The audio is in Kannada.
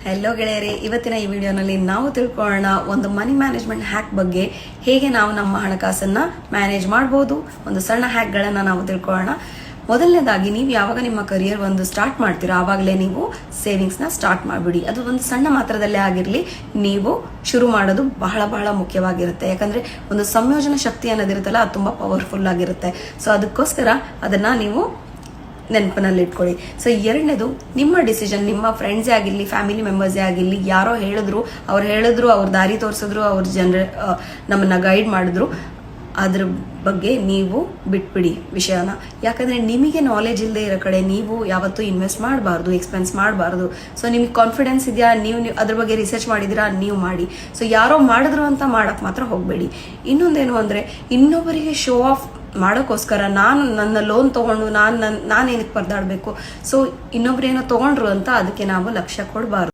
ಹೆಲೋ ಗೆಳೆಯರೇ, ಇವತ್ತಿನ ಈ ವಿಡಿಯೋನಲ್ಲಿ ನಾವು ತಿಳ್ಕೊಳ್ಳೋಣ ಒಂದು ಮನಿ ಮ್ಯಾನೇಜ್ಮೆಂಟ್ ಹ್ಯಾಕ್ ಬಗ್ಗೆ. ಹೇಗೆ ನಾವು ನಮ್ಮ ಹಣಕಾಸನ್ನ ಮ್ಯಾನೇಜ್ ಮಾಡಬಹುದು, ಒಂದು ಸಣ್ಣ ಹ್ಯಾಕ್ಗಳನ್ನು ನಾವು ತಿಳ್ಕೊಳ್ಳೋಣ. ಮೊದಲನೇದಾಗಿ, ನೀವು ಯಾವಾಗ ನಿಮ್ಮ ಕರಿಯರ್ ಒಂದು ಸ್ಟಾರ್ಟ್ ಮಾಡ್ತೀರಾ ಆವಾಗಲೇ ನೀವು ಸೇವಿಂಗ್ಸ್ನ ಸ್ಟಾರ್ಟ್ ಮಾಡಿಬಿಡಿ. ಅದು ಒಂದು ಸಣ್ಣ ಮಾತ್ರದಲ್ಲೇ ಆಗಿರಲಿ, ನೀವು ಶುರು ಮಾಡೋದು ಬಹಳ ಬಹಳ ಮುಖ್ಯವಾಗಿರುತ್ತೆ. ಯಾಕಂದ್ರೆ ಒಂದು ಸಂಯೋಜನ ಶಕ್ತಿ ಅನ್ನೋದಿರುತ್ತಲ್ಲ, ಅದು ತುಂಬ ಪವರ್ಫುಲ್ ಆಗಿರುತ್ತೆ. ಸೊ ಅದಕ್ಕೋಸ್ಕರ ಅದನ್ನ ನೀವು ನೆನಪಿನಲ್ಲಿ ಇಟ್ಕೊಳ್ಳಿ. ಸೊ ಎರಡನೇದು, ನಿಮ್ಮ ಡಿಸಿಷನ್, ನಿಮ್ಮ ಫ್ರೆಂಡ್ಸೇ ಆಗಿರಲಿ, ಫ್ಯಾಮಿಲಿ ಮೆಂಬರ್ಸೇ ಆಗಿರಲಿ, ಯಾರೋ ಹೇಳಿದ್ರು, ಅವ್ರ ದಾರಿ ತೋರಿಸಿದ್ರು, ಅವ್ರ ನಮ್ಮನ್ನ ಗೈಡ್ ಮಾಡಿದ್ರು, ಅದ್ರ ಬಗ್ಗೆ ನೀವು ಬಿಟ್ಬಿಡಿ ವಿಷಯನ. ಯಾಕಂದ್ರೆ ನಿಮಗೆ ನಾಲೆಜ್ ಇಲ್ಲದೆ ಇರೋ ಕಡೆ ನೀವು ಯಾವತ್ತೂ ಇನ್ವೆಸ್ಟ್ ಮಾಡಬಾರ್ದು, ಎಕ್ಸ್ಪೆನ್ಸ್ ಮಾಡಬಾರ್ದು. ಸೊ ನಿಮಗೆ ಕಾನ್ಫಿಡೆನ್ಸ್ ಇದೆಯಾ, ನೀವು ಅದ್ರ ಬಗ್ಗೆ ರಿಸರ್ಚ್ ಮಾಡಿದಿರಾ, ನೀವು ಮಾಡಿ. ಸೊ ಯಾರೋ ಮಾಡಿದ್ರು ಅಂತ ಮಾಡಕ್ ಮಾತ್ರ ಹೋಗಬೇಡಿ. ಇನ್ನೊಂದೇನು ಅಂದ್ರೆ, ಇನ್ನೊಬ್ಬರಿಗೆ ಶೋ ಆಫ್ ಮಾಡೋಕ್ಕೋಸ್ಕರ ನನ್ನ ಲೋನ್ ತಗೊಂಡು ನಾನು ಏನಕ್ಕೆ ಪರದಾಡಬೇಕು, ಸೊ ಇನ್ನೊಬ್ರೇನೋ ತಗೊಂಡ್ರು ಅಂತ ಅದಕ್ಕೆ ನಾವು ಲಕ್ಷ್ಯ ಕೊಡಬಾರ್ದು.